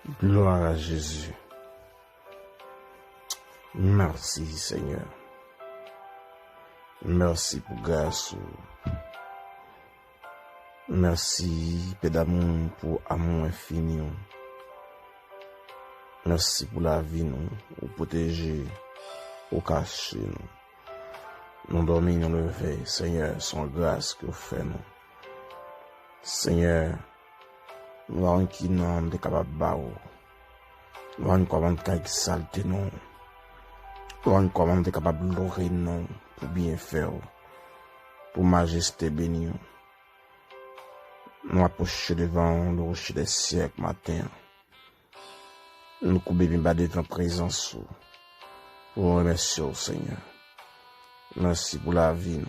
Gloire à Jésus. Merci Seigneur. Merci pour grâce. Merci Père d'amour pour amour infini. Merci pour la vie nous, pour protéger, pour cacher nous. Nous dormons, nous lever, Seigneur, sans grâce que vous faites nous. Seigneur, nous avons qui nous sommes capables de battre. Nous avons comment de saleté nous. Nous avons comment de capables de louer nous pour bien faire, pour majesté bénie. Nous approchons devant le rocher des siècles matin. Nous coupons bien de ta présence pour remercier au Seigneur. Merci pour la vie.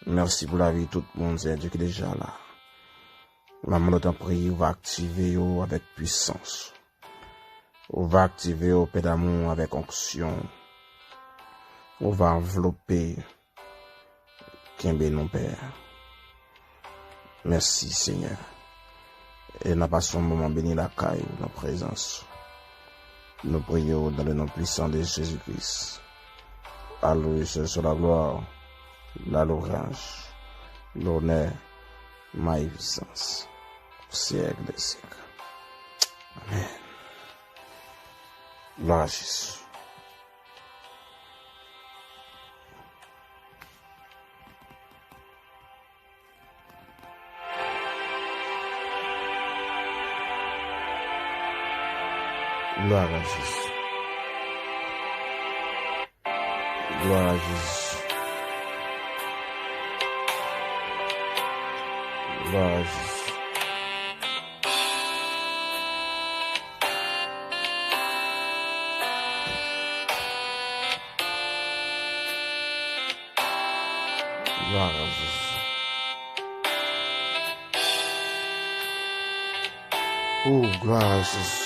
Merci pour la vie de tout le monde, c'est Dieu qui est déjà là. Maman, notre prière va activer avec puissance. On va activer au Père d'amour avec onction. On va envelopper Kimbe non Père. Merci Seigneur. Et nous passons un moment béni la caille, nos présence. Nous prions dans le nom puissant de Jésus-Christ. Alléluia, sur la gloire, la louange, l'honneur, magnificence, au siècle des siècles. Amen. Gloire à Jésus. Gloire à Jésus. Gloire à Jésus. Gloire à Jésus. Gloire à Jésus. Oh, gloire à Jésus.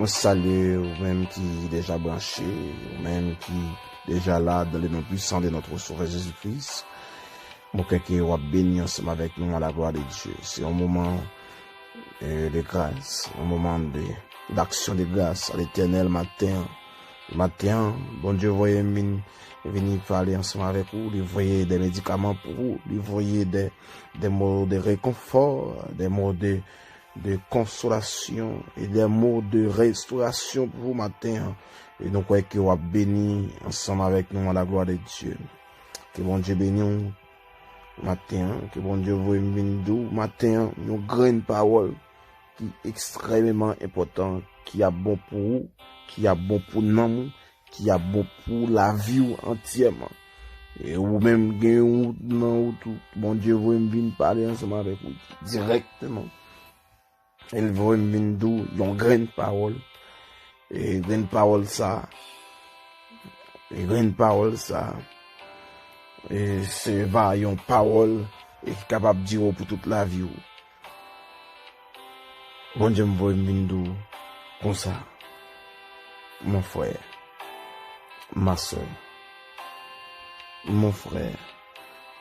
On salue ou même qui est déjà branché, ou même qui est déjà là dans le nom puissant de notre Sauveur Jésus-Christ. Mon cœur qui est béni ensemble avec nous à la gloire de Dieu. C'est un moment de grâce, un moment d'action de grâce à l'éternel matin. Matin, bon Dieu, voyez venir parler ensemble avec vous, lui voyez des médicaments pour vous, lui voyez des mots de réconfort, des mots de consolation et des mots de restauration pour vous matin. Et donc, ouais, que vous béni ensemble avec nous à la gloire de Dieu. Que bon Dieu bénisse matin, que bon Dieu vous bénisse matin, une grande parole qui est extrêmement importante, qui a bon pour vous, qui a bon pour nous, qui a bon pour la vie entièrement. Et ou même gagne ou tout, bon Dieu vous bénisse parler ensemble avec vous directement. Elle va venir d'où une grande parole. Et grande parole ça. Et grande parole ça. Et c'est va une parole et capable de dire pour toute la vie. Bon Dieu me va venir d'où comme ça. Mon frère, ma soeur, mon frère,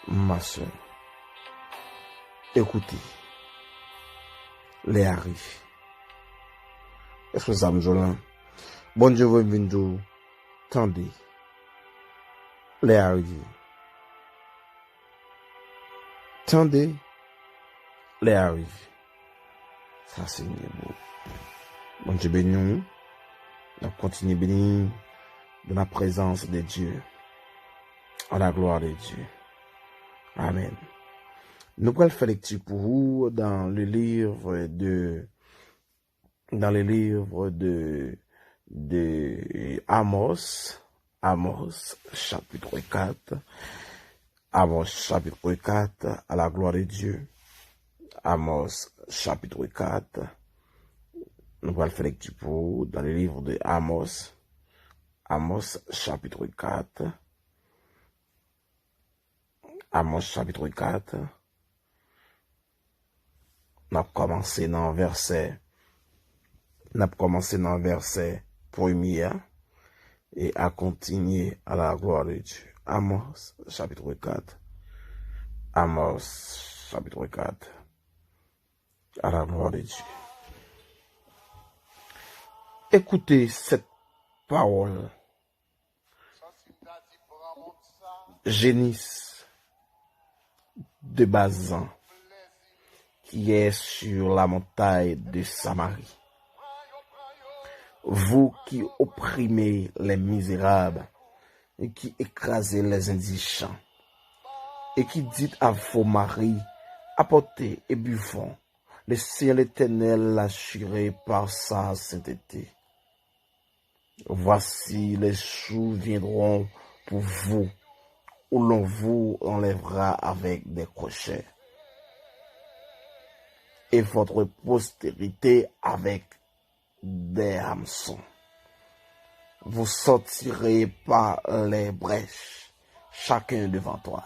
ma soeur. Écoutez. Les arrive. Est-ce que ça me joue? Bon Dieu vous venir tendez. Les arrive. Tendez. Les arrive. Ça c'est beau. Bon Dieu béni nous. On continue béni de la présence de Dieu. À la gloire de Dieu. Amen. Nous allons faire lecture pour vous dans le livre de Amos, chapitre 4. Amos, chapitre 4, à la gloire de Dieu. Amos, chapitre 4. Nous allons faire lecture pour vous dans le livre de Amos. Amos, chapitre 4. Amos, chapitre 4. N'a commencé dans verset premier et à continuer à la gloire de Dieu. Amos, chapitre 4. Amos, chapitre 4. À la gloire de Dieu. Écoutez cette parole. Génis de Bazan, qui est sur la montagne de Samarie. Vous qui opprimez les misérables et qui écrasez les indigents et qui dites à vos maris, apportez et buvons, le ciel éternel l'assuré par sa sainteté. Voici les jours viendront pour vous, où l'on vous enlèvera avec des crochets, et votre postérité avec des hameçons. Vous sortirez par les brèches, chacun devant toi,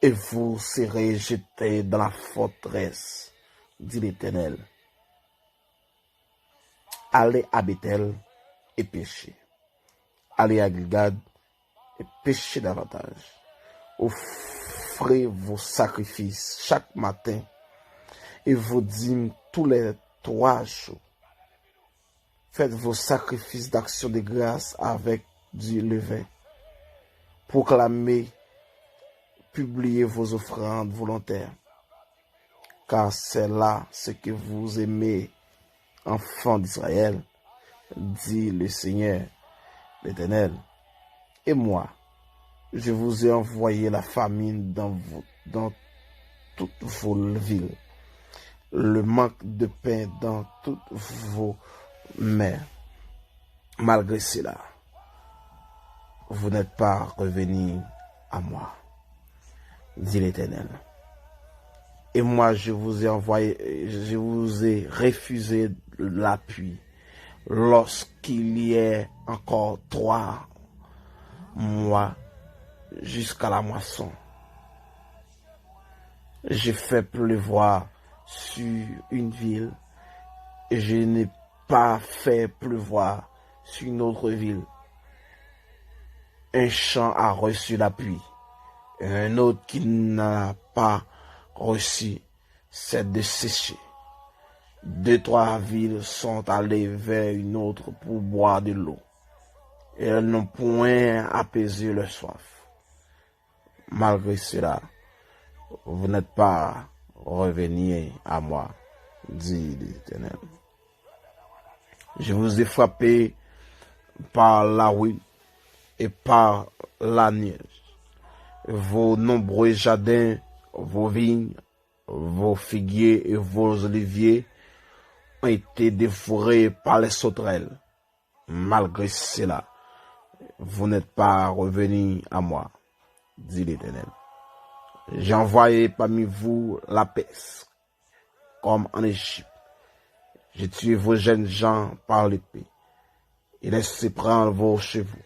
et vous serez jetés dans la forteresse, dit l'Éternel. Allez à Bethel et péchez. Allez à Gilgad et péchez davantage. Offrez vos sacrifices chaque matin et vos dîmes tous les 3 jours. Faites vos sacrifices d'action de grâce avec du levain. Proclamez, publiez vos offrandes volontaires, car c'est là ce que vous aimez, enfants d'Israël, dit le Seigneur, l'Éternel. Et moi, je vous ai envoyé la famine dans toutes vos villes, le manque de pain dans toutes vos mers. Malgré cela, vous n'êtes pas revenus à moi, dit l'Éternel. Et moi, je vous ai refusé l'appui lorsqu'il y a encore 3 mois jusqu'à la moisson. J'ai fait pleuvoir sur une ville et je n'ai pas fait pleuvoir sur une autre ville. Un champ a reçu l'appui et un autre qui n'a pas reçu, c'est de sécher. 2-3 villes sont allées vers une autre pour boire de l'eau, et elles n'ont point apaisé leur soif. Malgré cela, vous n'êtes pas revenus à moi, dit l'Éternel. Je vous ai frappé par la ruine et par la neige. Vos nombreux jardins, vos vignes, vos figuiers et vos oliviers ont été dévorés par les sauterelles. Malgré cela, vous n'êtes pas revenus à moi, dit l'Éternel. J'ai envoyé parmi vous la peste, comme en Égypte. J'ai tué vos jeunes gens par l'épée et laissé prendre vos chevaux.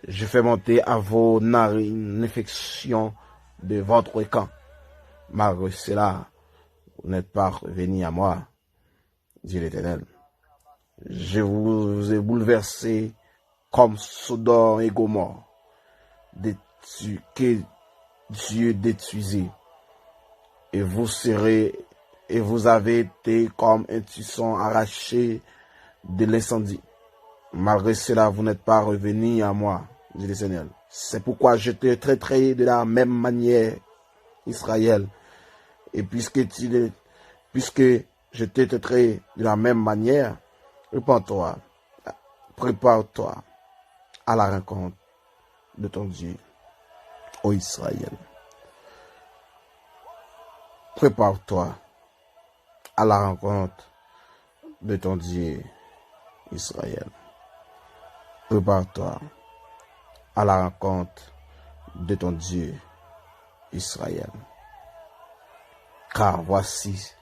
Je fais monter à vos narines l'infection de votre camp. Malgré cela, vous n'êtes pas revenus à moi, dit l'Éternel. Je vous ai bouleversé comme Sodome et Gomorrhe, que Dieu détruisait. Et vous avez été comme un tuisson arraché de l'incendie. Malgré cela, vous n'êtes pas revenus à moi, dit le Seigneur. C'est pourquoi je te traiterai de la même manière, Israël. Et puisque je te traiterai de la même manière, répands-toi, prépare-toi à la rencontre de ton Dieu, ô Israël. Prépare-toi à la rencontre de ton Dieu, Israël. Prépare-toi à la rencontre de ton Dieu, Israël. Car voici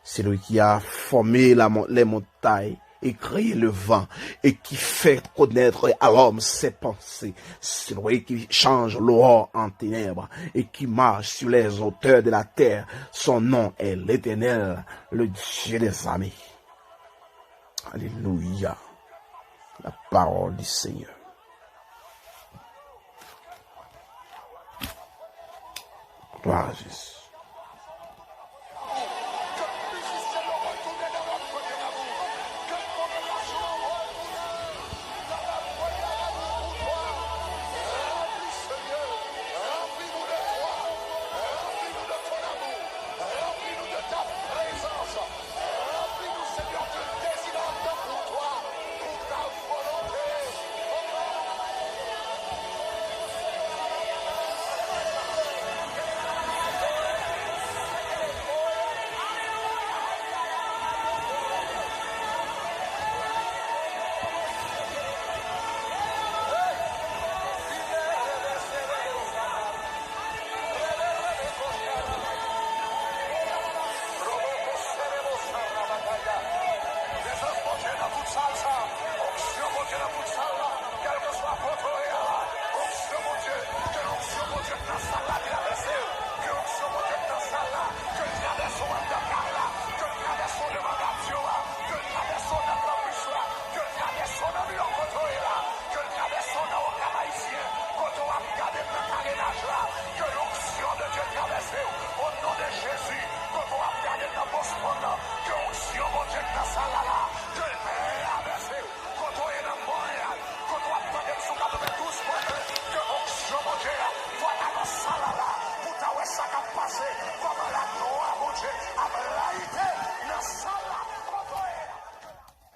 celui qui a formé les montagnes et créé le vent et qui fait connaître à l'homme ses pensées. Celui qui change l'aurore en ténèbres et qui marche sur les hauteurs de la terre. Son nom est l'Éternel, le Dieu des armées. Alléluia. la parole du Seigneur. Gloire à Jésus.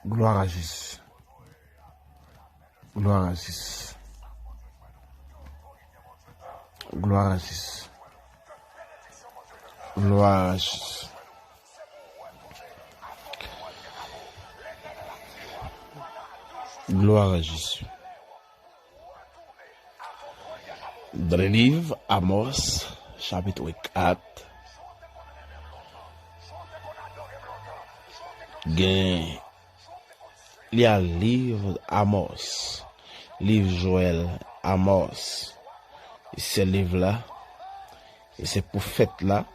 Gloire à Jésus. Gloire à Jésus. Gloire à Jésus. Gloire à Jésus. Gloire à Jésus. Dans le livre Amos, chapitre 4, il y a le livre Amos, livre Joël, Amos. Et ce livre-là, et ces prophètes-là,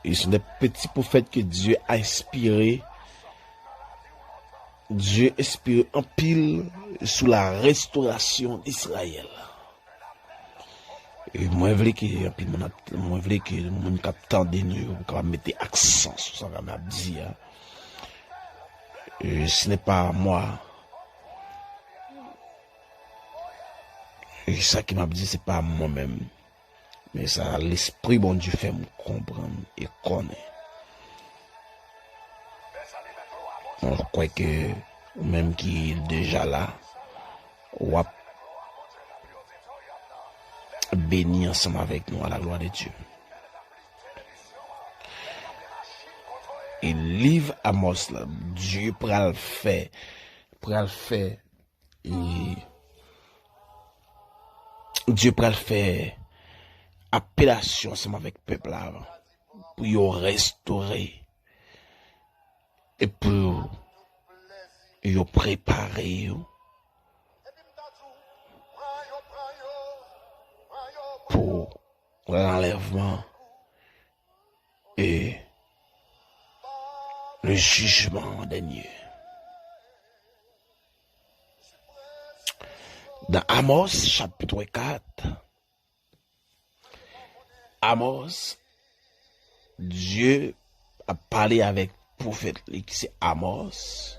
ils sont des petits prophètes que Dieu a inspirés. Dieu inspire en pile sous la restauration d'Israël. Et moi, je veux que mon capitaine de nous mette accent sur ce qu'on a dit. Ce n'est pas moi. Et ça qui m'a dit, c'est pas moi-même. Mais ça, l'esprit bon Dieu fait me comprendre et connaître. Je crois que, même qui est déjà là, on va bénir ensemble avec nous à la gloire de Dieu. Et livre Amos, là, Dieu pourra le faire, et Dieu pourra le faire appellation ensemble avec le peuple là, pour y restaurer et pour y préparer pour l'enlèvement et le jugement dernier. Dans Amos chapitre 4, Amos, Dieu a parlé avec le prophète qui c'est Amos.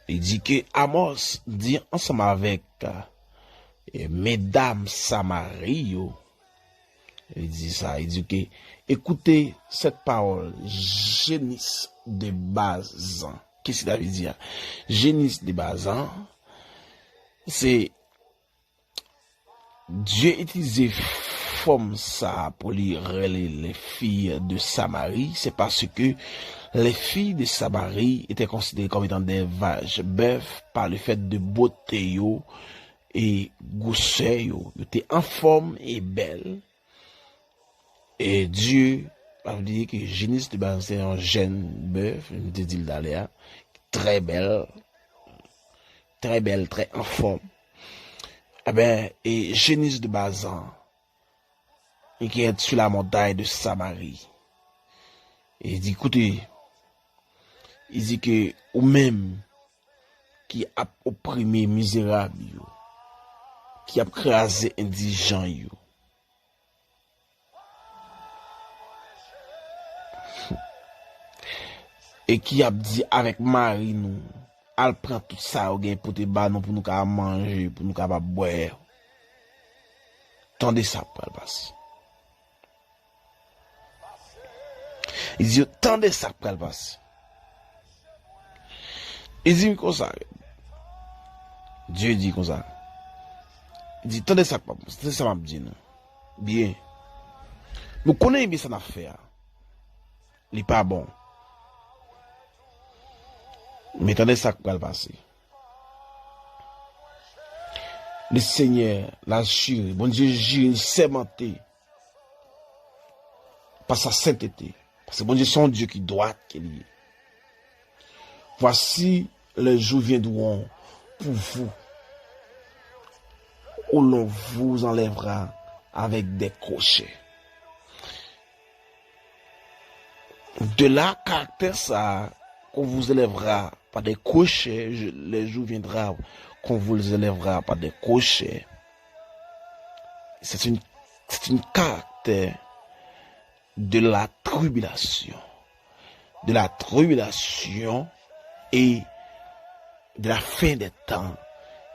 Il dit que Amos dit ensemble avec mesdames Samarie. Il dit ça, il dit que écoutez cette parole, génisse de Bazan. Qu'est-ce que ça veut dire? Génisse de Bazan, c'est Dieu utilisait forme ça pour lire les filles de Samarie, c'est parce que les filles de Samarie étaient considérées comme étant des vaches bœufs par le fait de beauté et gousseur, ils étaient en forme et belles. Et Dieu a dit que Génis de Bazan c'est un jeune bœuf, je te dis d'aller, très belle, très en forme. Et Génis de Bazan, qui est sur la montagne de Samarie. Et il dit, écoutez, Il dit que ou même qui a opprimé misérable yo, qui a crasé indigent yo. Et qui a dit avec Marie nous, elle prend tout ça au gain pour te ba nous pour nous capable manger, pour nous capable boire. Tendez ça pour le passer. Il dit tendez ça pour le passer. Il dit comme ça. Dieu dit comme ça. Il dit tendez ça pour c'est ça m'a dit nous. Bien. Nous connaissons bien ça affaire. Il n'est pas bon. Mais attendez ça qui va le passer. Le Seigneur l'a juré, bon Dieu jure, sémenté par sa sainteté. Parce que bon Dieu, son Dieu qui doit qu'il y ait. Voici les jours viendront pour vous, où l'on vous enlèvera avec des crochets. De là, caractère ça, qu'on vous élèvera par des crochets, les jours viendra qu'on vous élèvera par des crochets. C'est une caractère de la tribulation et de la fin des temps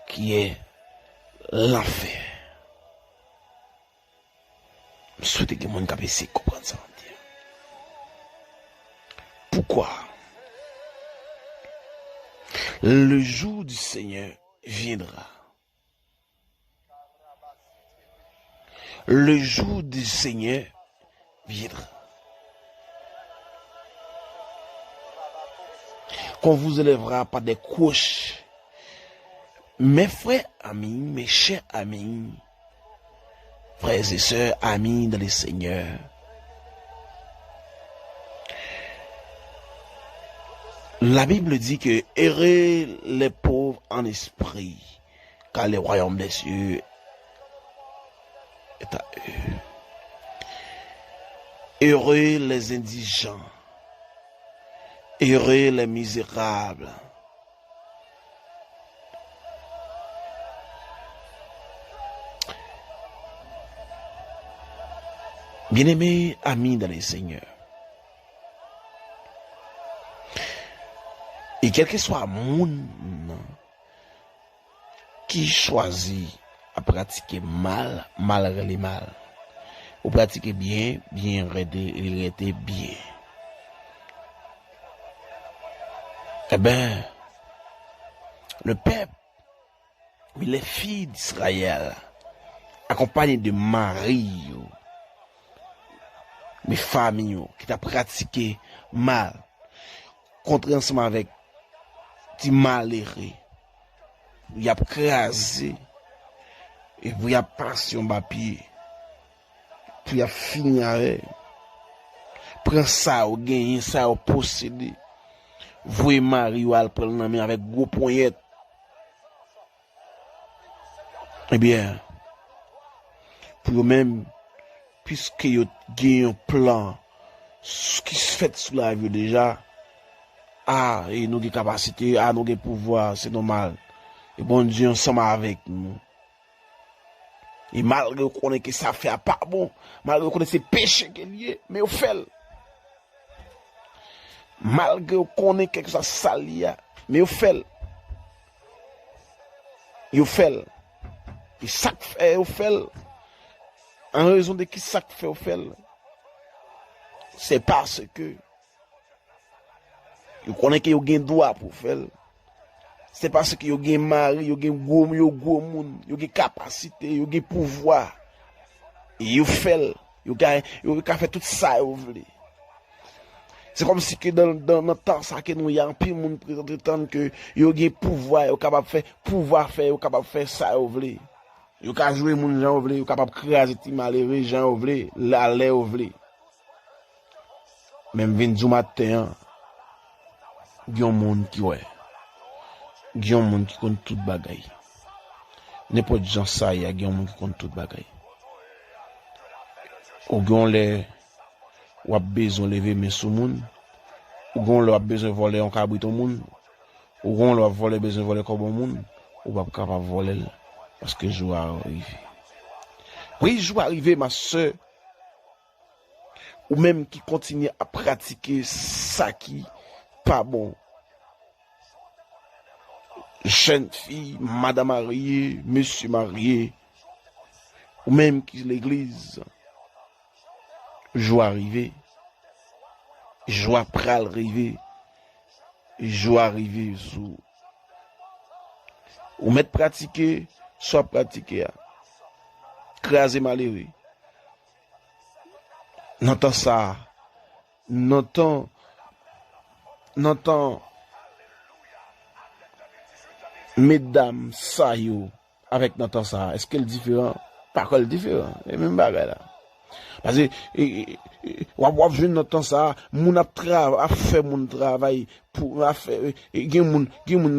qui est l'enfer. Je souhaite que mon capacité comprenne ça. Pourquoi? Le jour du Seigneur viendra. Le jour du Seigneur viendra. Qu'on vous élèvera par des couches. Mes frères, amis, mes chers amis, frères et sœurs, amis dans le Seigneur. La Bible dit que heureux les pauvres en esprit, car le royaume des cieux est à eux. Heureux les indigents, heureux les misérables. Bien-aimés amis dans le Seigneur, et quel que soit le monde qui choisit à pratiquer mal, malgré les mal, ou pratiquer bien, bien arrêter bien. Eh bien, le peuple, les filles d'Israël, accompagnées de Marie, mes familles qui t'a pratiqué mal, contre ensemble avec des malheureux, il y a crasé, et puis il y a passé un papier, puis il y a fini avec, prend ça au gagner, ça au posséder, voyez Marie al prendre la main avec gros poignette. Eh bien, pour eux-mêmes, puisque ils ont un plan qui se fait sous la vie déjà, et nous avons capacité, nous avons pouvoir, c'est normal. Et bon Dieu, ensemble avec nous. Et malgré qu'on ait que ça fait pas bon, malgré qu'on ait ces péchés qu'il y a, mais au fait, malgré qu'on ait quelque chose sali, mais au fait, et ça fait au fait, en raison de qui ça fait au fait, c'est parce que vous connaissez que vous avez droit pour faire. C'est parce que vous avez mari, vous avez gros monde, vous avez capacité, vous avez pouvoir. Et vous faites, vous avez fait tout ça, vous voulez. C'est comme si que dans notre temps, ça que nous y a un peu de monde présentant que vous avez pouvoir, vous capable de faire, pouvoir faire, vous capable de faire ça, vous voulez. Vous capable jouer mon gens, vous voulez, vous capable de créer des malheureux gens, vous voulez, l'aller, vous voulez. Même 20 matin, il y a un monde qui ouais. Il y a un monde qui compte tout bagaille. N'importe gens ça, il y a un monde qui compte tout bagaille. Ou bien les ou a besoin lever mais sous monde Ou gon l'a besoin voler un cabrit au monde. Ou gon l'a voler besoin voler comme au monde. Ou pas capable voler parce que jour arrivé. Oui, jour arrivé ma soeur. Ou même qui continue à pratiquer ça qui pas bon. Jeune fille, madame mariée, monsieur marié, ou même qui l'église, jour arrivé, jour pral arrivé, jour arrivé sous. Ou mettre pratiquer, soit pratiquer, craser malheureux. N'entend ça, n'entend, mesdames, ça yo, avec n'entend ça, est-ce qu'elle est différent? Pas qu'elle est différent, et même bagarre là. Parce que, wap jeune n'entend ça, moun a fait mon travail, pour, a fait, gen moun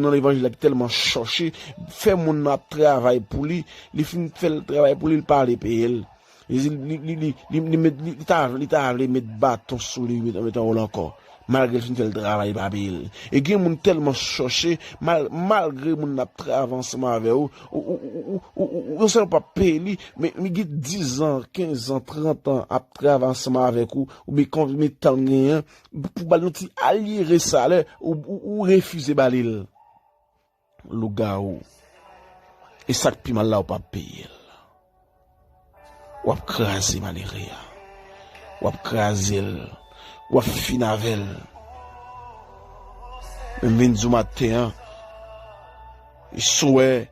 dans l'évangile qui tellement cherché, fait mon travail pour lui, il fait le travail pour lui, il parle payer. Il t'a mettre bâton sous lui, mettre en encore. Malgré le fait le travail, babil. Et il y a tellement cherché, malgré mon avancement avec vous, ou ne sait pas payer, mais il y a 10 ans, 15 ans, 30 ans, après avancement avec vous, ou bien quand vous temps gagnant, pour balancer allier salaire, ou refuser balil. Le gars, et ça qui mal là, ou pas payer. Ou craser malheureux, ou craser, ou finavel. Même du matin, il souhait,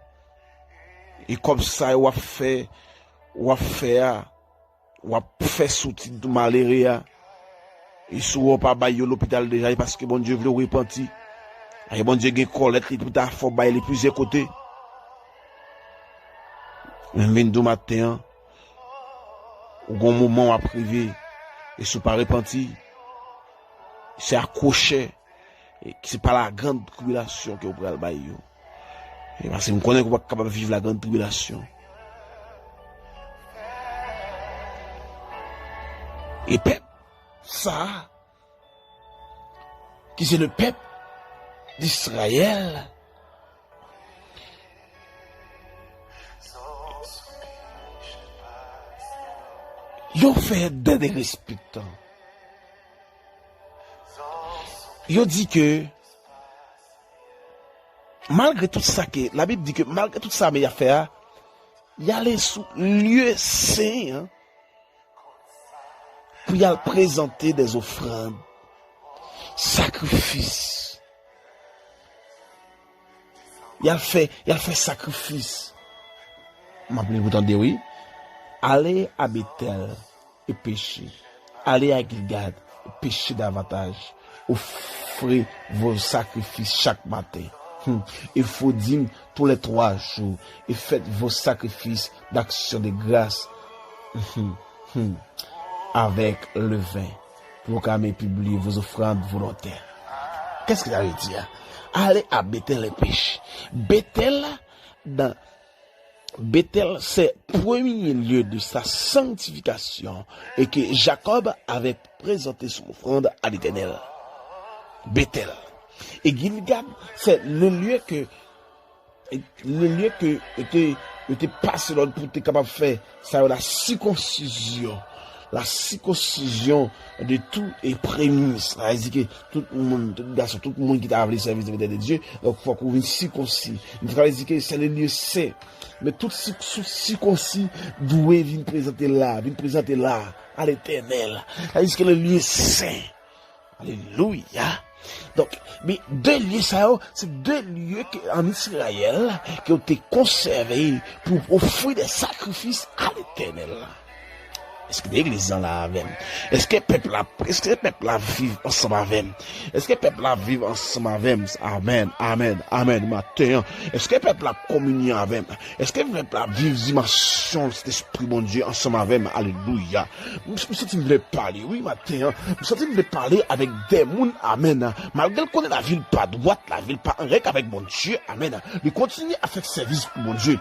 et comme ça, ou fait souti de malheureux, il souhait pas bailler l'hôpital déjà, parce que bon Dieu veut le repentir. Et bon Dieu, il collecte, il peut faut bailler les plusieurs côtés. Même du matin, ou un moment à privé, et sous pas repenti, c'est accroché, et c'est pas la grande tribulation que vous pouvez le bailler. Et parce que vous connaissez que vous n'êtes pas capable de vivre la grande tribulation. Et peuple, ça, qui c'est le peuple d'Israël, ils fait des respectants. Ils dit que malgré tout ça que la Bible dit que malgré tout ça mais il a fait, il allait sous lieu saint pour y aller présenter des offrandes, sacrifices. Il a fait sacrifice. M'appelez vous entendez oui? Allez à Bethel et péchez. Allez à Gilgad et péchez davantage. Offrez vos sacrifices chaque matin. Il faut dire tous les 3 jours. Et faites vos sacrifices d'action de grâce avec le vin. Proclamez publier vos offrandes volontaires. Qu'est-ce que ça veut dire? Allez à Bethel et péchez. Bethel, c'est le premier lieu de sa sanctification et que Jacob avait présenté son offrande à l'Éternel. Bethel. Et Gilgad, c'est le lieu que était passé pour être capable de faire ça, la circoncision de tout est prémisse. C'est-à-dire que tout le monde qui a appelé le service de Dieu, donc il faut qu'on vienne circoncis. Il faut dire que c'est le lieu saint. Mais tout circoncis doit venir présenter là à l'Éternel. C'est-à-dire que le lieu saint. Alléluia. Donc, mais 2 lieux, c'est 2 lieux en Israël qui ont été conservés pour offrir des sacrifices à l'Éternel. Est-ce que l'église en la avec? Est-ce que le peuple la vit ensemble avec? Est-ce que le peuple la vit ensemble avec? Amen, amen, amen, matin. Est-ce que le peuple la communion avec? Est-ce que le peuple la vit dimension de cet esprit, mon Dieu, ensemble avec? Alléluia. Je me sens qu'il me parler, oui, matin. Je me sens qu'il me parler avec des mouns, amen. Malgré qu'on ait la ville pas droite, la ville pas en règle avec mon Dieu, amen. Il continue à faire service pour mon Dieu.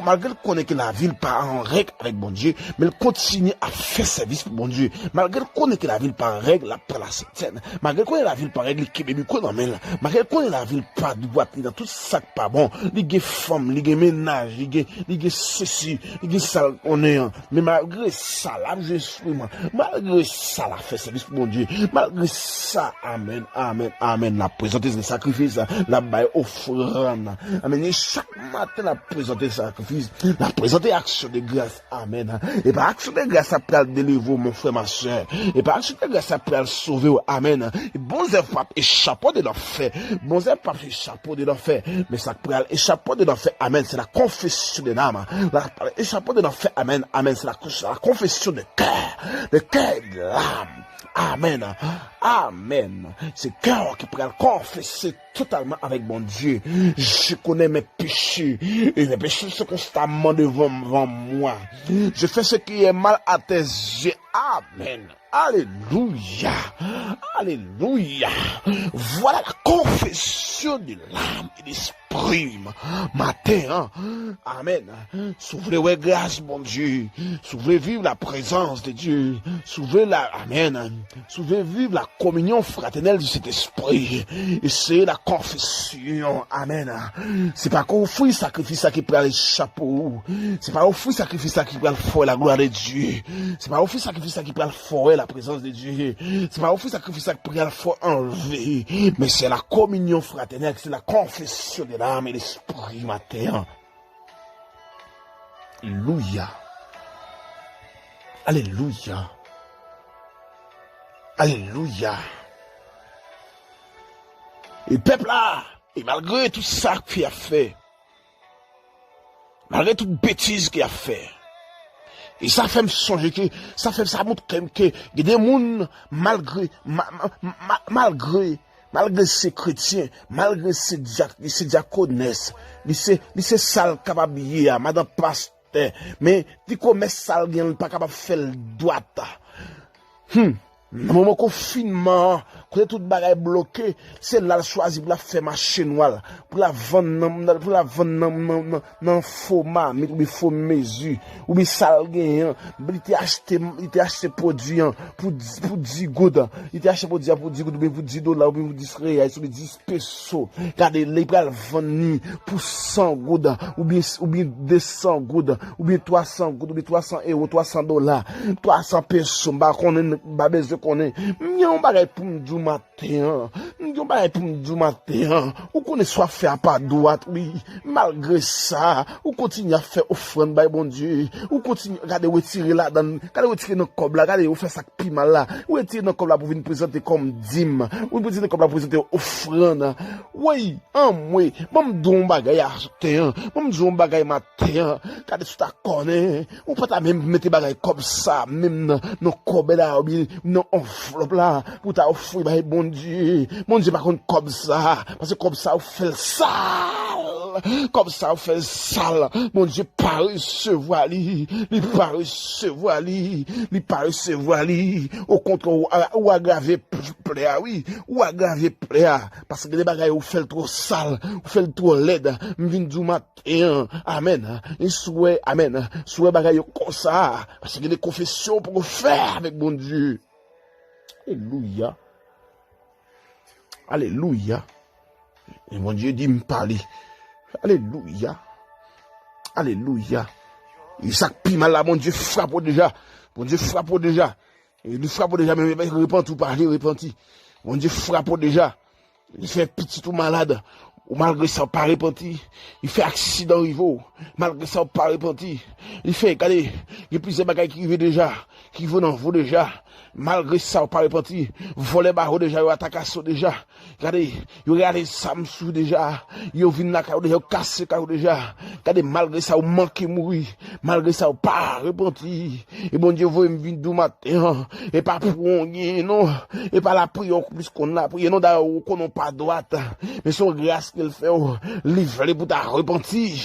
Malgré qu'on ait que la ville pas en règle avec mon Dieu, mais il continue à faire service pour bon Dieu. Malgré qu'on ait que la ville par règle, après la septaine. Malgré qu'on ait la ville par règle, qui est quoi dans la malgré qu'on ait la ville pas droite, dans tout ça pas bon. Ligue femme, ligue ménage, ligue ceci, ligue ça on est. Mais malgré ça, là, je suis, malgré ça, la fait service pour mon Dieu. Malgré ça, amen, amen, amen. La présenter le sacrifice, la baille offrande. Amen. Et chaque matin, la présenter le sacrifice, la présenter action de grâce, amen. Et par action de grâce, après le délivrer, mon frère, ma soeur. Et par action de grâce, après le sauver, amen. Et bon zèbre pas échapper de l'enfer. Bon zèbre pas échapper de l'enfer. Mais ça peut échapper de l'enfer, amen. C'est la confession de l'âme. Échapper de l'enfer, amen, amen. C'est la confession de cœur de l'âme. Amen. Amen. C'est cœur qui peut confesser totalement avec mon Dieu. Je connais mes péchés. Et mes péchés sont constamment devant moi. Je fais ce qui est mal à tes yeux. Amen. Alléluia. Alléluia. Voilà la confession de l'âme et l'esprit. Matin. Amen. Soufflez ouais grâce, mon Dieu. Soufflez vivre la présence de Dieu. Soufflez la, amen. Soufflez vivre la communion fraternelle de cet esprit. Et c'est la confession. Amen. C'est pas qu'on offre sacrifice qui prend les chapeaux. C'est pas offrir sacrifice qui prend le fort la gloire de Dieu. C'est pas offrir sacrifice qui prend le fort la présence de Dieu. C'est pas offrir sacrifice qui prend le fort enlever. Mais c'est la communion fraternelle, c'est la confession de l'âme et l'esprit matin. Alléluia. Alléluia. Alléluia. Et le peuple là, et malgré tout ça qu'il a fait, malgré toute bêtise qu'il a fait, et ça fait me songer que, ça montre quand que, il y a des gens, malgré ces chrétiens, malgré ces diaconesses, ces sales capables, madame pasteur, mais, dit qu'on met sale, il pas capable de faire le droit. Dans mon confinement, quand tout bagay bloqué, c'est là le choisi pour la faire marché noir, pour la vendre dans format, mais faux mesure, ou bien sale gain, il t'a acheté produit pour 10 gouttes, il t'a acheté produit pour 10 gouttes, ou bien pour 10 dollars, ou bien pour 10 reais, ou bien 10 pesos. Regardez, les pral vendre pour 100 gouttes, ou bien 200 gouttes, ou bien 300 gouttes, ou bien 300 euros, 300 dollars, 300 pesos, bah besoin connaît m'yon bagay pour m'dou matin m'yon bagay pour m'dou matin ou connaît soit fait à pas droite oui malgré ça ou continue à faire offrande by bon Dieu ou continue regarder retirer là dans regarder retirer dans cob là regarder ou faire ça piment là ou retirer dans cob là pour venir présenter comme dîme ou retirer dans cob là pour présenter offrande oui moi m'dou bagay acheter m'dou bagay matin regarder sous ta connaît ou pas ta même mettre bagay comme ça même non cob là non enveloppe là pour ta offrir bah bon Dieu par contre comme ça parce que comme ça on fait sale comme ça on fait sale mon Dieu pas recevoir lui pas recevoir lui pas recevoir lui au contraire ou aggraver plaie oui ou aggraver plaie parce que les bagages ou fait trop sale ou fait trop laide m'vinn du matin amen et souhait amen souhait bagages comme ça parce que des confessions pour faire avec bon Dieu. Alléluia. Alléluia. Et mon Dieu dit me parler. Alléluia. Alléluia. Et ça piment là, mon Dieu frappe déjà. Mon Dieu frappe déjà. Il nous frappe déjà, mais il répond tout parler, repenti. Mon Dieu frappe déjà. Il fait petit ou malade. Ou malgré ça, pas repenti. Il fait accident rivaux. Malgré ça, pas repenti. Il fait, regardez, il y a plusieurs bagages qui vivent déjà. Qui vont dans vous déjà. Malgré ça, pas repenti. Voler barreau déjà, il attaque à déjà. Regardez, il regarde Samsung déjà. Il vient la caille déjà, il casse la caille déjà. Regardez, malgré ça, il manque mourir. Malgré ça, pas repenti. Et bon Dieu, vous me venir du matin. Et pas pour rien, non. Et pas la prière plus qu'on a prié, non, d'ailleurs, qu'on n'a pas droite. Mais son grâce qu'il fait, livrer pour ta repentir.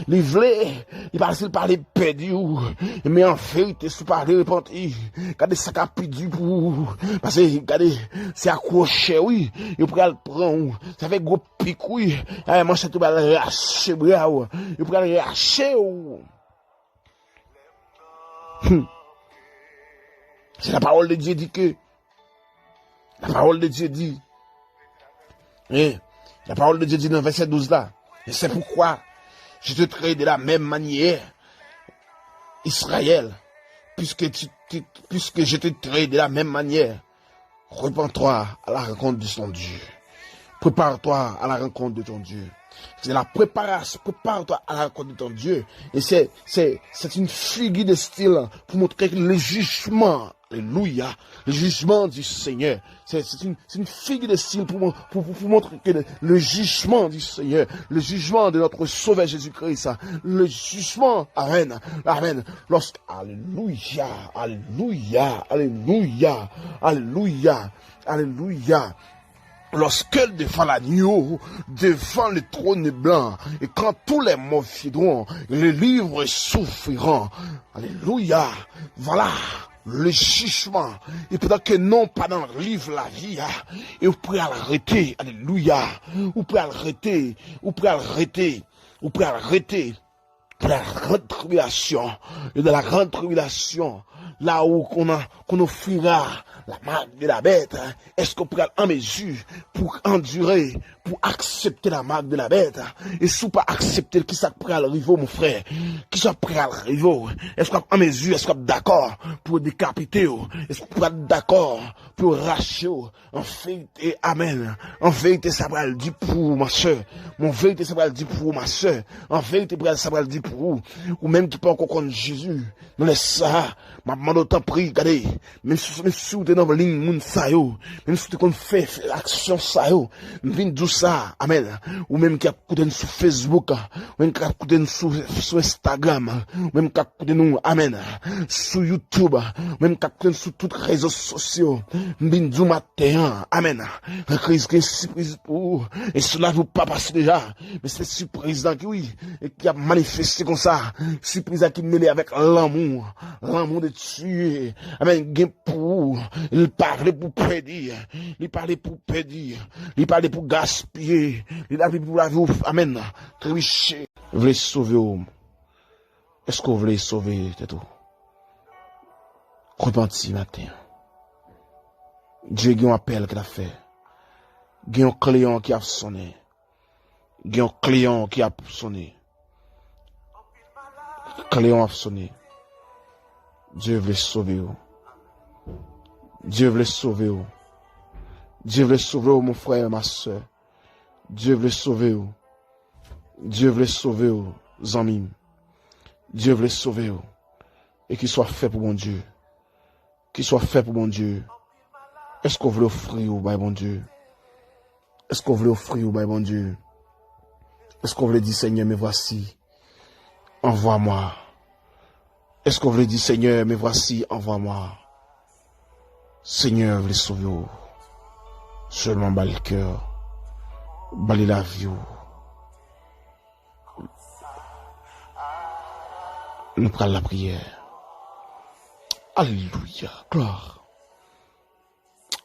Livrer. Il parle par les perdu. Mais en vérité, c'est pas les repentir. Regardez ça qu'a perdu pour. Parce que, regardez, c'est accroché, oui. Il pourrait le prendre. Ça fait gros pic, oui. Il manche tout, il va le racher, bravo. Il pourrait le racher, C'est la parole de Dieu dit que, la parole de Dieu dit, la parole de Dieu dit dans le verset 12 là, et c'est pourquoi je te traite de la même manière, Israël, puisque je te traite de la même manière, repens-toi à la rencontre de ton Dieu. Prépare-toi à la rencontre de ton Dieu. C'est la préparation, prépare-toi à la rencontre de ton Dieu. Et c'est une figure de style pour montrer que le jugement, alléluia, le jugement du Seigneur, c'est une figure de style pour montrer que le jugement du Seigneur, le jugement de notre Sauveur Jésus-Christ, le jugement, amen, amen, alléluia, alléluia, alléluia, alléluia, alléluia. Lorsqu'elle défend l'agneau, devant le trône blanc, et quand tous les morts viendront, les livres souffriront. Alléluia. Voilà le jugement. Et pendant que non, pas dans le livre la vie, et vous pouvez l'arrêter. Alléluia. Vous pouvez l'arrêter. Vous pouvez l'arrêter. Vous pouvez l'arrêter. Pour la grande tribulation, et de la grande tribulation, là où qu'on offrira la marque de la bête, est-ce qu'on pourra en mesure pour endurer, pour accepter la marque de la bête, et si pas accepter qui ça prêt à l'arriver, mon frère, qui soit prêt à l'arriver, est-ce qu'on est en mesure, est-ce qu'on est d'accord pour décapiter, est-ce qu'on est d'accord pour racher, en vérité, amen, en vérité, ça va le dire pour ma soeur, mon vérité, ça va le dire pour ma soeur, en vérité, ça va le dire pour vous, ou même qui peut encore connaître Jésus, non laisse ça, ma demande autant prie, regardez, même si vous êtes dans la ligne, moun sa yo, même si vous fait action sa yo, vin dou ça, amen, ou même qui a coupé sur Facebook, ou même qui a coupé sur Instagram, ou même qui a coupé nous, amen, sur YouTube, ou même qui a coupé sur tous les réseaux sociaux, vin dou matin, amen, un crise qui est surprise pour vous, et cela vous pas passer déjà, mais c'est surprise qui oui, et qui a manifesté comme ça, surprise qui mêlé avec l'amour de tuer, amen, gain pour, il parlait pour prédire, il parlait pour prédire, il parlait pour gaspiller, il parlait pour la vie, amen, tricher. Vous voulez sauver, est-ce que vous voulez sauver, c'est tout? Repentis matin. Dieu a un appel qu'il a fait. Il y a un client qui a sonné. Il y a un client qui a sonné. Client a sonné. Dieu veut sauver. Dieu veut sauver. Dieu veut sauver mon frère et ma soeur. Dieu veut sauver. Dieu veut sauver, Zamim. Dieu veut sauver. Et qu'il soit fait pour mon Dieu. Qu'il soit fait pour mon Dieu. Est-ce qu'on veut offrir au bon Dieu? Est-ce qu'on veut offrir au bon Dieu? Est-ce qu'on veut dire, Seigneur, mais voici, envoie-moi. Est-ce qu'on veut dire, Seigneur, mais voici, envoie-moi. Seigneur, veut sauver. Seulement bas le cœur, balayer la vie. Nous prenons la prière. Alléluia, gloire.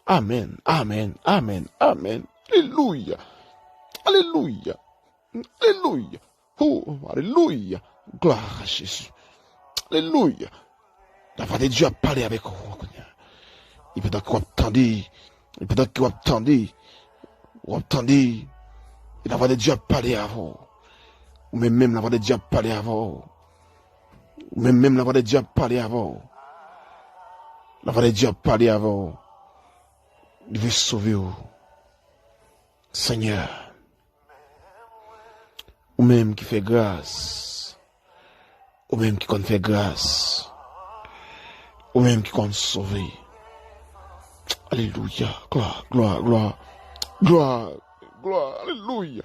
Amen, amen, amen, amen. Alléluia, alléluia, alléluia. Oh, alléluia. Gloire à Jésus. Alléluia. La voix de Dieu a parlé avec vous. Il peut être qu'on attendait. Il peut être qu'on attendait. Ou attendez. Et la voix de Dieu a parlé à vous. Ou même la voix de Dieu a parlé à vous. Ou même la voix de Dieu a parlé à vous. La voix de Dieu a parlé à vous. Il veut sauver vous. Seigneur. Ou même qui fait grâce. Ou même qui compte faire grâce. Ou même qui compte sauver. Alléluia. Gloire, gloire, gloire. Gloire, gloire, alléluia.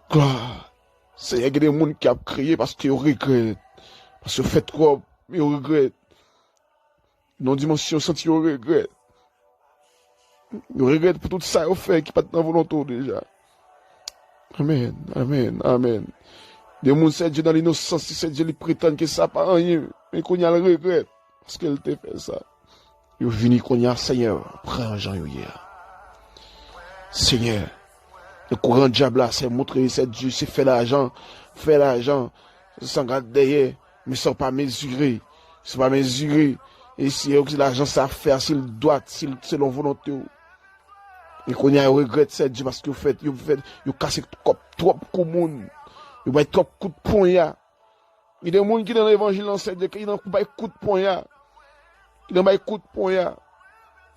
Gloire. Seigneur, il y a des gens qui ont crié parce qu'ils regrettent. Parce qu'ils fait trop, ils regrettent. Non dimension senti, ils regrettent. Ils regrettent pour tout ça qu'ils ont fait qui n'est pas dans la volonté déjà. Amen, amen, amen. Des gens c'est Dieu dans l'innocence, c'est Dieu qui prétend que ça n'a pas rien. Mais qu'on y a le regret. Parce qu'elle t'a fait ça. Ils viennent qu'on y a, Seigneur, prends Jean hier. Seigneur, le courant diable là, c'est montrer, c'est Dieu, c'est faire l'argent, sans garder derrière, mais sans pas mesurer. Sans pas mesurer. Et si l'argent ça faire, s'il doit, selon volonté. Et qu'on y a regret c'est Dieu parce que vous cassez trop commun. Vous avez trop coup de poing. Il y a des gens qui dans l'évangile enseignent Dieu qui n'ont pas coup de poing. Qui n'ont pas coup de poing.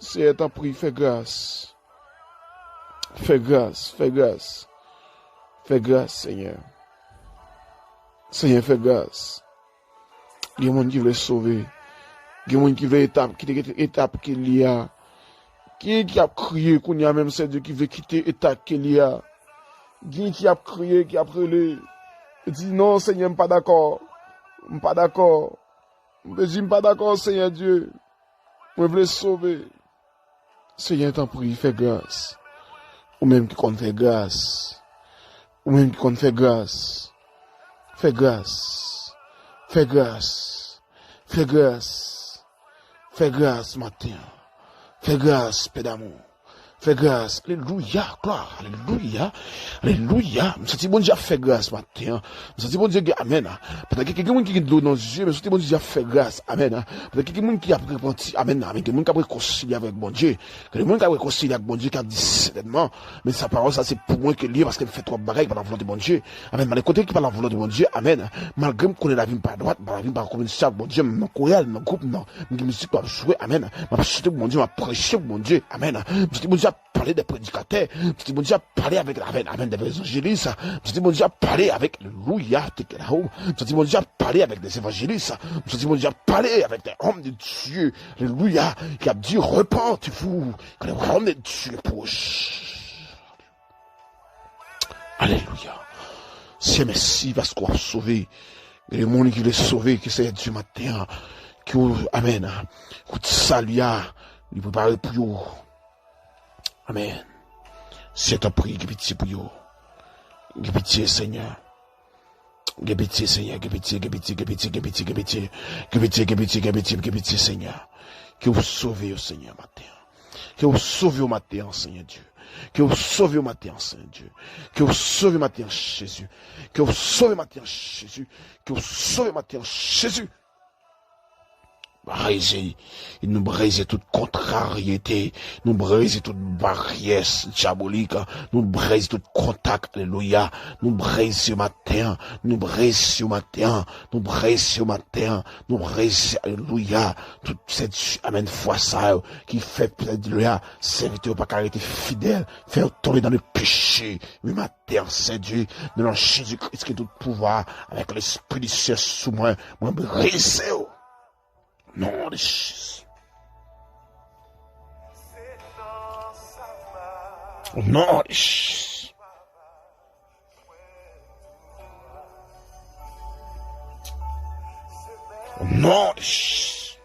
C'est un prix, fais grâce. Fais grâce, fais grâce. Fais grâce, Seigneur. Seigneur, fais grâce. Il y a des gens qui veulent sauver. Il y a des gens qui veulent étape qu'il y a. Qui a crié qu'on y a même c'est Dieu qui veut quitter l'état qu'il y a. Qui a crié, qui a brûlé. Il dit non, Seigneur, je ne suis pas d'accord. Je ne suis pas d'accord. Je ne suis pas d'accord, Seigneur Dieu. Je veux sauver. Seigneur, t'en prie, fais grâce. Ou même qui compte faire grâce. Ou même qui compte faire grâce. Fais grâce. Fais grâce. Fais grâce. Fais grâce, matin. Fais grâce, Père d'amour. Fais grâce. Alléluia, gloire. Alléluia. Alléluia. Je sens bon Dieu fait grâce matin. Je sens bon Dieu, amen. Peut-être que quelqu'un qui a de l'eau dans les yeux, mais je sens bon Dieu fait grâce. Amen. Peut-être que quelqu'un qui a repenti. Amen. Quelqu'un qui a réconcilié avec bon Dieu. Quelqu'un qui a réconcilié avec bon Dieu, qui a dit certainement. Mais sa parole, ça c'est pour moi que lié parce qu'elle fait trop de bagailles par la volonté de bon Dieu. Amen. Mais les côtés qui par la volonté de bon Dieu. Amen. Malgré que je connais la vie par droite, la vie par communauté, bon Dieu, mon choral, mon groupe, mon musique, je jouer. Amen. Ma chanter pour mon Dieu, ma prêcher pour mon Dieu. Amen. Je dis bon Dieu, parler des prédicateurs, petit bon Dieu a parlé avec amen des évangélistes, petit bon Dieu a parlé avec Alléluia, petit bon Dieu a parlé avec des évangélistes, petit bon Dieu a parlé avec des hommes de Dieu, Alléluia, qui a dit repentez-vous, que les hommes de Dieu proches. Alléluia. C'est merci parce qu'on a sauvé, et le monde qui veut sauver, que c'est Dieu matin, qui amen, qui salue, il prépare pour vous. Amen. C'est un prix, pitié pour vous. Pitié, Seigneur. Pitié, Seigneur. Pitié, Seigneur. Que vous sauvez, Seigneur, matin. Que vous sauvez au matin, Seigneur Dieu. Que vous sauvez au matin, Seigneur Dieu. Que vous sauvez au matin, Jésus. Que vous sauvez au matin, Jésus. Que vous sauvez au matin, Jésus. Nous briser toute contrariété, nous briser toute barrière diabolique, nous briser tout contact, alléluia, nous briser au matin, nous briser au matin, nous briser au matin, nous briser, alléluia, toute cette, amen, foi ça, qui fait, alléluia, serviteur pas carité fidèle, faire tomber dans le péché, oui, matin, Saint Dieu, de l'an Jésus-Christ qui est tout pouvoir, avec l'esprit du ciel sous moi, briser, non, de Jésus. Non, de Jésus. Non, de Jésus.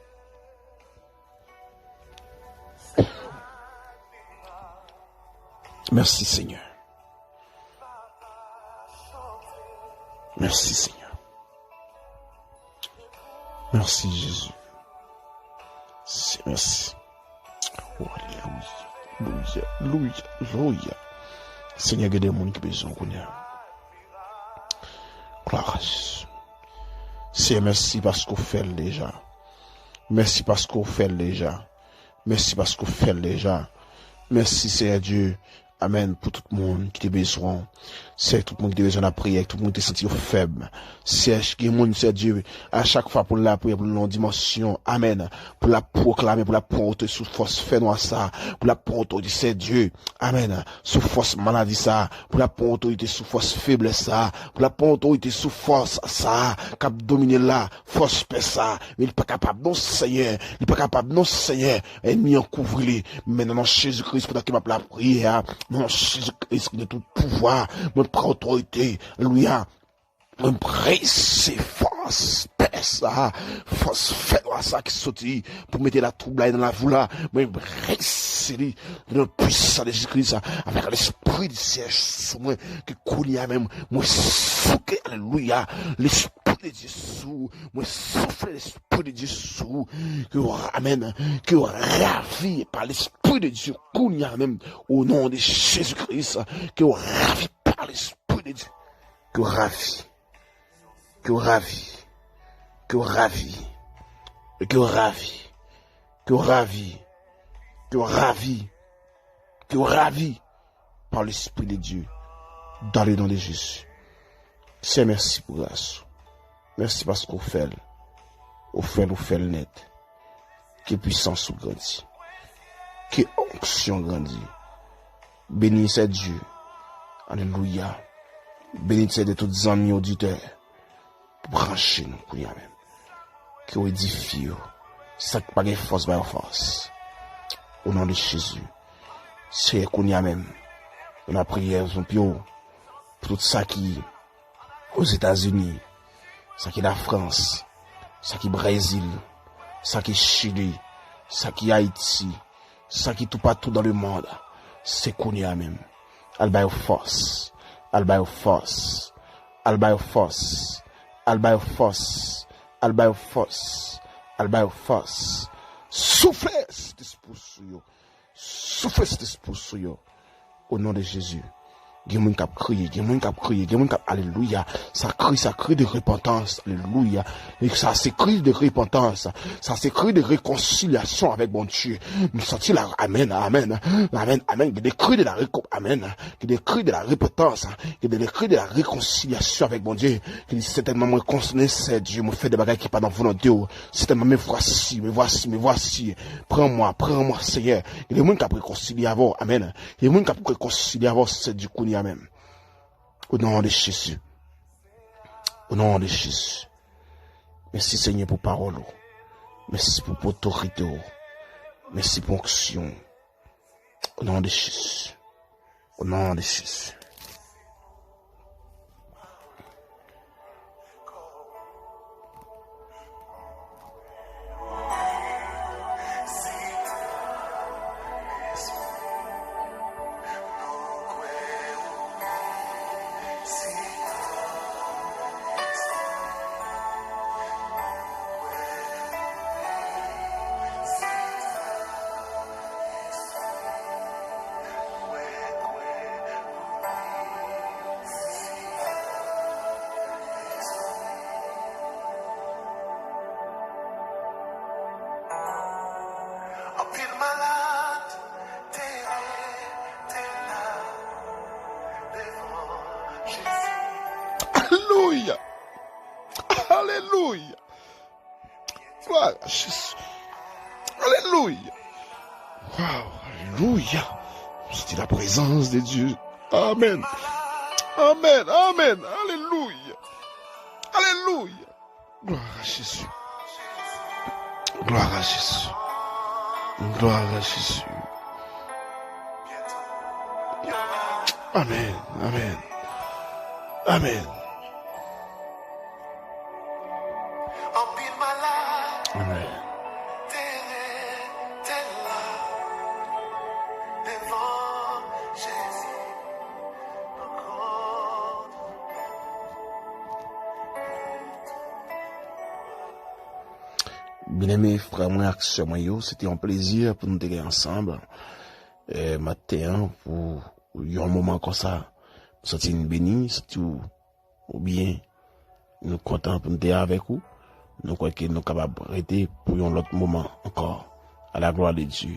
Merci, Seigneur. Merci, Seigneur. Merci, Jésus. Merci. Oh, alléluia. Alléluia. Alléluia. Seigneur, il y a des gens qui ont besoin de nous. Gloire à Jésus. C'est merci parce qu'on fait déjà. Merci parce qu'on fait déjà. Merci parce qu'on fait déjà. Merci, Seigneur Dieu. Amen. Pour tout le monde qui a besoin. C'est tout le monde qui a besoin de la prière. Tout le monde qui est senti faible. C'est qui monde, c'est Dieu. À chaque fois pour la prière, pour une dimension. Amen. Pour la proclamer, pour la porter sous force fais-nous ça. Pour la porter, c'est Dieu. Amen. Sous force maladie ça. Pour la porter, sous force faiblesse ça. Pour la porter, sous force ça. Cap dominer là. Force paix ça. Mais il n'est pas capable, non, Seigneur. Il n'est pas capable, non, Seigneur. Ennemi en couvrir. Maintenant, Jésus-Christ, pour qu'il m'a la prière. Mon Jésus-Christ de tout pouvoir, mon prend autorité, alléluia, mon brise force, paix ça, force fait ça qui sortit pour mettre la trouble dans la voula, mon brise de la puissance de Jésus-Christ, avec l'esprit du siège sous moi, que coule même, moi souffle, alléluia, l'esprit de Dieu sous, moi souffle l'esprit de Dieu sous, que amen, que ravi par l'esprit de Dieu, coule même, au nom de Jésus-Christ, que ravi par l'esprit de Dieu, que ravi, que ravi, que ravi, que ravi, que ravi par l'Esprit de Dieu, dans le nom de Jésus. C'est merci pour grâce. Merci parce qu'on fait le net. Que puissance grandit. Que onction grandit. Béni c'est Dieu. Alléluia. Béni c'est de tous les amis auditeurs. Branchez nous pour y même. Que vous édifiez. Ça qui pas de force, par force. Au nom de Jésus. C'est qu'on y a même. On a prié pour tout ça qui aux États-Unis, ça qui la France, ça qui Brésil, ça qui Chili, ça qui Haïti, ça qui tout partout dans le monde. C'est qu'on y a même. Albaï force. Albaï force. Albaï force. Albaï force. Albaï force. Albaï force. Soufflez cet esprit sur vous. Soufflez cet esprit sur vous. Au nom de Jésus. Il y a des gens qui crient, il y a des gens qui crient, il y a des gens qui alléluia. Ça crie de repentance, alléluia. Et ça s'écrit de repentance, ça s'écrit de réconciliation avec bon Dieu. Nous sentons la amen, amen, amen, amen. Il y a des cris de la amen, il y a des cris de la repentance, il y a des cris de la réconciliation avec bon Dieu. Il dit certainement moi consommer c'est Dieu, me fait des bagages qui pas dans volonté. Certainement me voici. Prends-moi, Seigneur. Il y a des gens qui ont réconcilié avant, amen. Il y a des gens qui ont réconcilié avant c'est du coup. Amen. Au nom de Jésus. Au nom de Jésus. Merci Seigneur pour parole. Merci pour autorité. Merci pour action. Au nom de Jésus. Au nom de Jésus. Alléluia. Alléluia. Gloire à Jésus. Alléluia. Wow, alléluia. C'est la présence de Dieu. Amen. Amen. Amen. Alléluia. Alléluia. Gloire à Jésus. Gloire à Jésus. Gloire à Jésus. Amen. Amen. Amen. Amen. Bien-aimés frères, moi, sœurs, moi, c'était un plaisir pour nous être ensemble. Matin, pour un moment comme ça, sortir une bénie, surtout, ou bien, nous contents pour nous être avec vous. Nous croyons que nous sommes capables d'arrêter pour un autre moment encore, à la gloire de Dieu.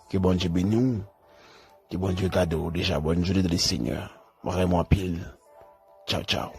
Que bon Dieu bénisse, que bon Dieu garde déjà, bonne journée de le Seigneur. Vraiment pile. Ciao, ciao.